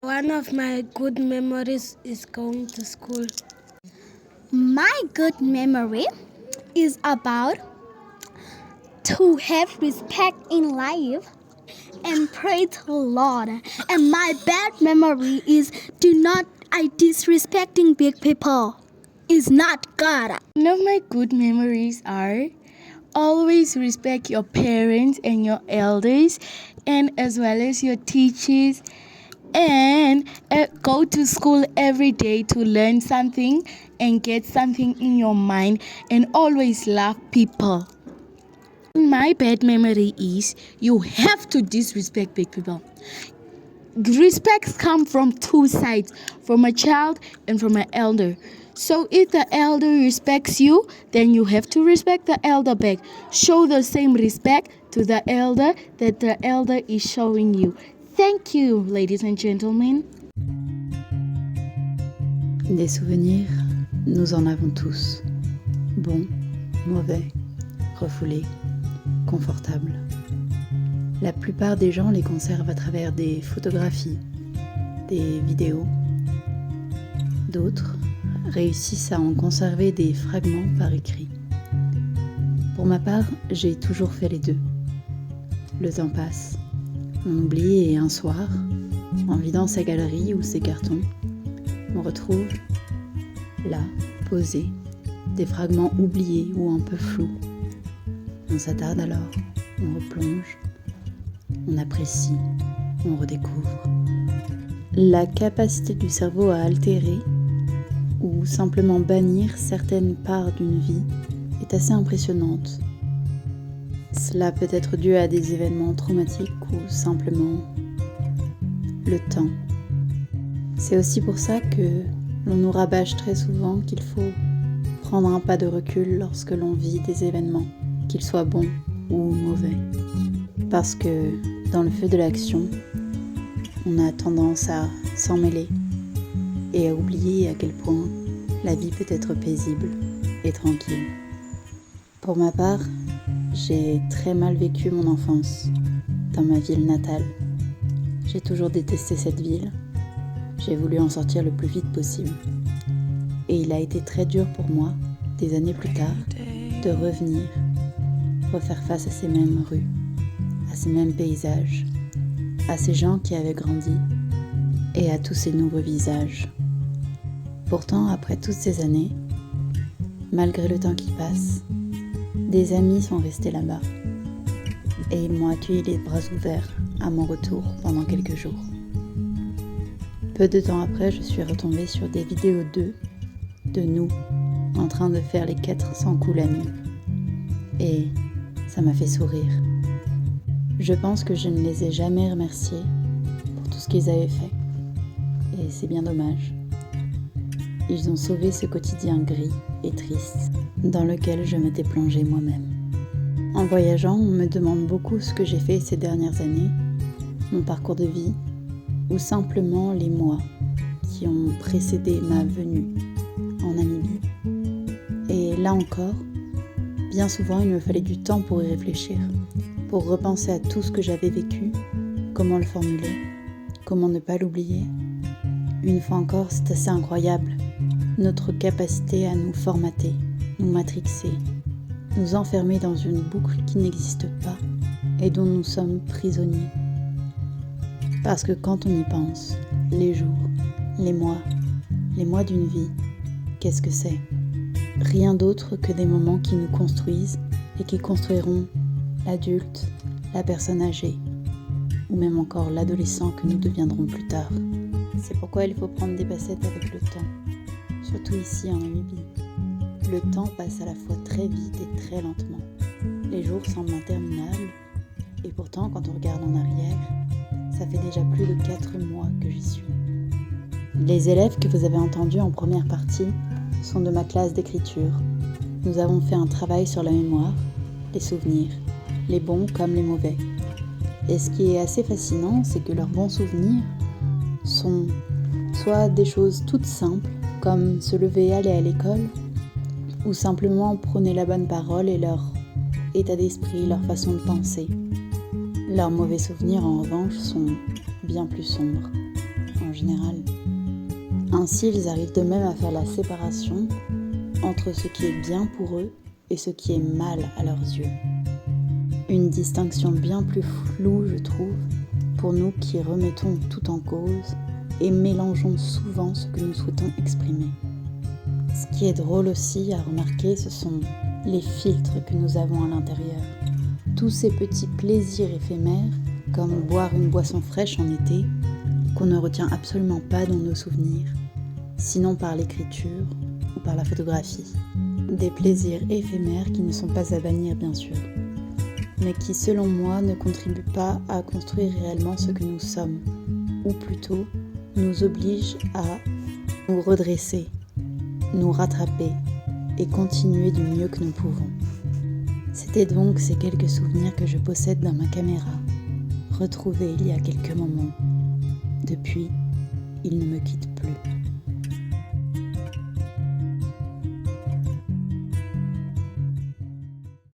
One of my good memories is going to school. My good memory is about to have respect in life and pray to the Lord. And my bad memory is do not disrespecting big people. Is not God. One of my good memories are always respect your parents and your elders, and as well as your teachers, and go to school every day to learn something and get something in your mind, and always love people. My bad memory is you have to disrespect big people. Respect comes from two sides, from a child and from an elder. So if the elder respects you, then you have to respect the elder back. Show the same respect to the elder that the elder is showing you. Thank you, ladies and gentlemen. Des souvenirs, nous en avons tous. Bons, mauvais, refoulés, confortables. La plupart des gens les conservent à travers des photographies, des vidéos. D'autres réussissent à en conserver des fragments par écrit. Pour ma part, j'ai toujours fait les deux. Le temps passe, on oublie et un soir, en vidant sa galerie ou ses cartons, on retrouve, là, posés, des fragments oubliés ou un peu flous. On s'attarde alors, on replonge, on apprécie, on redécouvre. La capacité du cerveau à altérer ou simplement bannir certaines parts d'une vie est assez impressionnante. Cela peut être dû à des événements traumatiques ou simplement le temps. C'est aussi pour ça que l'on nous rabâche très souvent qu'il faut prendre un pas de recul lorsque l'on vit des événements, qu'ils soient bons ou mauvais. Parce que dans le feu de l'action, on a tendance à s'en mêler et à oublier à quel point la vie peut être paisible et tranquille. Pour ma part, j'ai très mal vécu mon enfance dans ma ville natale. J'ai toujours détesté cette ville. J'ai voulu en sortir le plus vite possible. Et il a été très dur pour moi, des années plus tard, de revenir, refaire face à ces mêmes rues, à ces mêmes paysages, à ces gens qui avaient grandi et à tous ces nouveaux visages. Pourtant, après toutes ces années, malgré le temps qui passe, des amis sont restés là-bas et ils m'ont accueilli les bras ouverts à mon retour pendant quelques jours. Peu de temps après, je suis retombée sur des vidéos d'eux, de nous, en train de faire les 400 coups la nuit. Et ça m'a fait sourire. Je pense que je ne les ai jamais remerciés pour tout ce qu'ils avaient fait. Et c'est bien dommage. Ils ont sauvé ce quotidien gris et triste dans lequel je m'étais plongée moi-même. En voyageant, on me demande beaucoup ce que j'ai fait ces dernières années, mon parcours de vie, ou simplement les mois qui ont précédé ma venue en Namibie. Et là encore, bien souvent, il me fallait du temps pour y réfléchir, pour repenser à tout ce que j'avais vécu, comment le formuler, comment ne pas l'oublier. Une fois encore, c'est assez incroyable, notre capacité à nous formater, nous matrixer, nous enfermer dans une boucle qui n'existe pas et dont nous sommes prisonniers. Parce que quand on y pense, les jours, les mois d'une vie, qu'est-ce que c'est ? Rien d'autre que des moments qui nous construisent et qui construiront l'adulte, la personne âgée, ou même encore l'adolescent que nous deviendrons plus tard. C'est pourquoi il faut prendre des bassettes avec le temps, surtout ici en Namibie. Le temps passe à la fois très vite et très lentement. Les jours semblent interminables, et pourtant quand on regarde en arrière, ça fait déjà plus de 4 mois que j'y suis. Les élèves que vous avez entendus en première partie sont de ma classe d'écriture. Nous avons fait un travail sur la mémoire, les souvenirs, les bons comme les mauvais. Et ce qui est assez fascinant, c'est que leurs bons souvenirs sont soit des choses toutes simples, comme se lever et aller à l'école, ou simplement prôner la bonne parole et leur état d'esprit, leur façon de penser. Leurs mauvais souvenirs, en revanche, sont bien plus sombres, en général. Ainsi, ils arrivent de même à faire la séparation entre ce qui est bien pour eux et ce qui est mal à leurs yeux. Une distinction bien plus floue, je trouve, pour nous qui remettons tout en cause et mélangeons souvent ce que nous souhaitons exprimer. Ce qui est drôle aussi à remarquer, ce sont les filtres que nous avons à l'intérieur. Tous ces petits plaisirs éphémères, comme boire une boisson fraîche en été, qu'on ne retient absolument pas dans nos souvenirs, sinon par l'écriture ou par la photographie. Des plaisirs éphémères qui ne sont pas à bannir bien sûr, mais qui selon moi ne contribuent pas à construire réellement ce que nous sommes, ou plutôt nous obligent à nous redresser, nous rattraper et continuer du mieux que nous pouvons. C'était donc ces quelques souvenirs que je possède dans ma caméra, retrouvés il y a quelques moments. Depuis, ils ne me quittent plus.